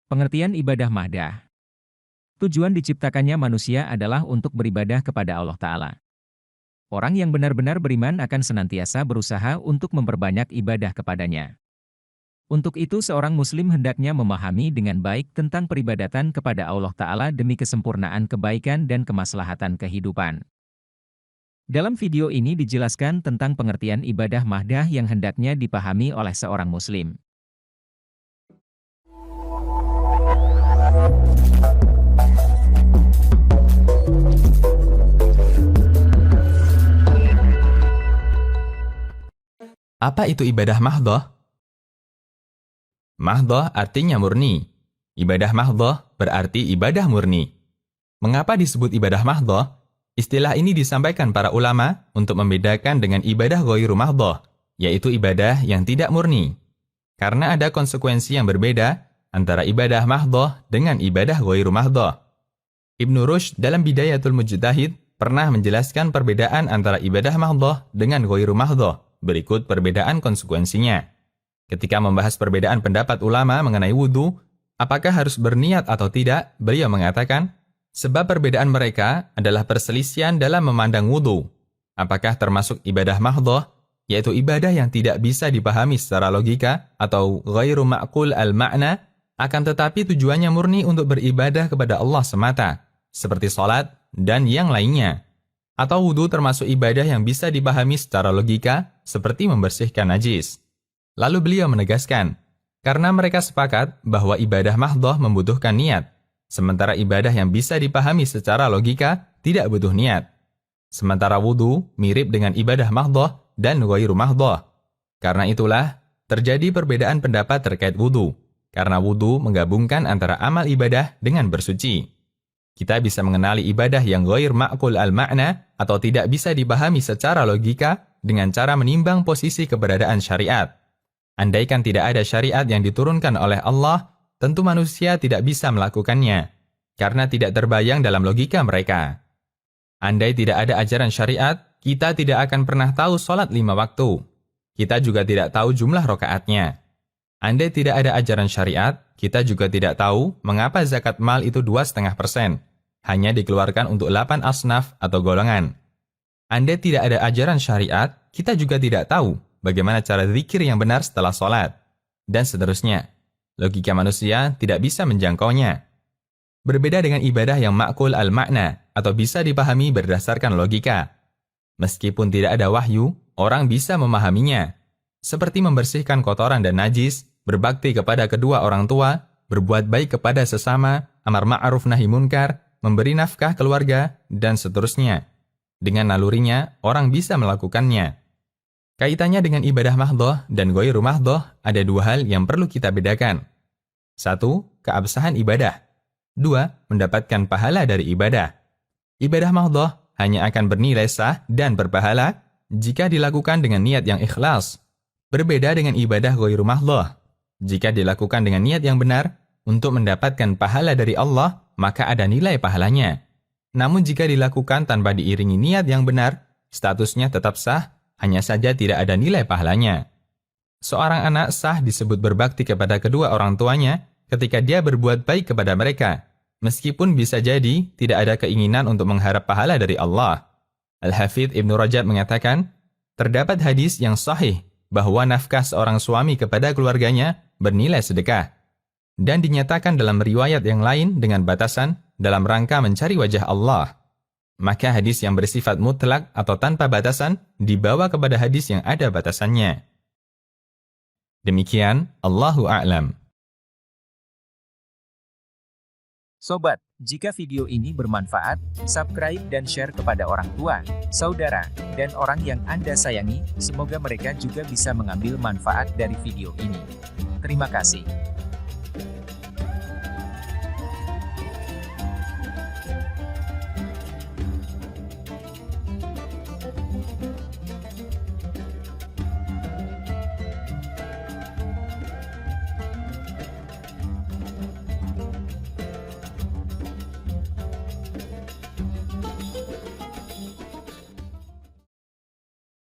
Pengertian ibadah mahdah. Tujuan diciptakannya manusia adalah untuk beribadah kepada Allah Ta'ala. Orang yang benar-benar beriman akan senantiasa berusaha untuk memperbanyak ibadah kepadanya. Untuk itu seorang muslim hendaknya memahami dengan baik tentang peribadatan kepada Allah Ta'ala demi kesempurnaan kebaikan dan kemaslahatan kehidupan. Dalam video ini dijelaskan tentang pengertian ibadah mahdah yang hendaknya dipahami oleh seorang muslim. Apa itu ibadah mahdhah? Mahdhah artinya murni. Ibadah mahdhah berarti ibadah murni. Mengapa disebut ibadah mahdhah? Istilah ini disampaikan para ulama untuk membedakan dengan ibadah ghairu mahdhah, yaitu ibadah yang tidak murni. Karena ada konsekuensi yang berbeda antara ibadah mahdhah dengan ibadah ghairu mahdhah. Ibnu Rushd dalam Bidayatul Mujtahid pernah menjelaskan perbedaan antara ibadah mahdhah dengan ghairu mahdhah. Berikut perbedaan konsekuensinya. Ketika membahas perbedaan pendapat ulama mengenai wudhu, apakah harus berniat atau tidak, beliau mengatakan, sebab perbedaan mereka adalah perselisihan dalam memandang wudhu. Apakah termasuk ibadah mahdhah, yaitu ibadah yang tidak bisa dipahami secara logika, atau ghairu ma'qul al-ma'na, akan tetapi tujuannya murni untuk beribadah kepada Allah semata, seperti sholat dan yang lainnya. Atau wudhu termasuk ibadah yang bisa dipahami secara logika, seperti membersihkan najis. Lalu beliau menegaskan, karena mereka sepakat bahwa ibadah mahdhah membutuhkan niat, sementara ibadah yang bisa dipahami secara logika tidak butuh niat. Sementara wudhu mirip dengan ibadah mahdhah dan ghairu mahdhah. Karena itulah, terjadi perbedaan pendapat terkait wudhu, karena wudhu menggabungkan antara amal ibadah dengan bersuci. Kita bisa mengenali ibadah yang ghair ma'qul al-ma'na atau tidak bisa dipahami secara logika dengan cara menimbang posisi keberadaan syariat. Andaikan tidak ada syariat yang diturunkan oleh Allah, tentu manusia tidak bisa melakukannya, karena tidak terbayang dalam logika mereka. Andai tidak ada ajaran syariat, kita tidak akan pernah tahu sholat 5 waktu. Kita juga tidak tahu jumlah rakaatnya. Andai tidak ada ajaran syariat, kita juga tidak tahu mengapa zakat mal itu 2,5%. Hanya dikeluarkan untuk 8 asnaf atau golongan. Andai tidak ada ajaran syariat, kita juga tidak tahu bagaimana cara zikir yang benar setelah sholat. Dan seterusnya. Logika manusia tidak bisa menjangkaunya. Berbeda dengan ibadah yang ma'qul al-ma'na atau bisa dipahami berdasarkan logika. Meskipun tidak ada wahyu, orang bisa memahaminya. Seperti membersihkan kotoran dan najis, berbakti kepada kedua orang tua, berbuat baik kepada sesama, amar ma'ruf nahi munkar, memberi nafkah keluarga, dan seterusnya. Dengan nalurinya, orang bisa melakukannya. Kaitannya dengan ibadah mahdhah dan ghairu mahdhah ada 2 hal yang perlu kita bedakan. 1. Keabsahan ibadah. 2. Mendapatkan pahala dari ibadah. Ibadah mahdhah hanya akan bernilai sah dan berpahala jika dilakukan dengan niat yang ikhlas. Berbeda dengan ibadah ghairu mahdhah. Jika dilakukan dengan niat yang benar, untuk mendapatkan pahala dari Allah, maka ada nilai pahalanya. Namun jika dilakukan tanpa diiringi niat yang benar, statusnya tetap sah, hanya saja tidak ada nilai pahalanya. Seorang anak sah disebut berbakti kepada kedua orang tuanya ketika dia berbuat baik kepada mereka, meskipun bisa jadi tidak ada keinginan untuk mengharap pahala dari Allah. Al-Hafidz Ibnu Rajab mengatakan, terdapat hadis yang sahih bahwa nafkah seorang suami kepada keluarganya bernilai sedekah. Dan dinyatakan dalam riwayat yang lain dengan batasan dalam rangka mencari wajah Allah. Maka hadis yang bersifat mutlak atau tanpa batasan dibawa kepada hadis yang ada batasannya. Demikian, Allahu a'lam. Sobat, jika video ini bermanfaat, subscribe dan share kepada orang tua, saudara, dan orang yang Anda sayangi, semoga mereka juga bisa mengambil manfaat dari video ini. Terima kasih.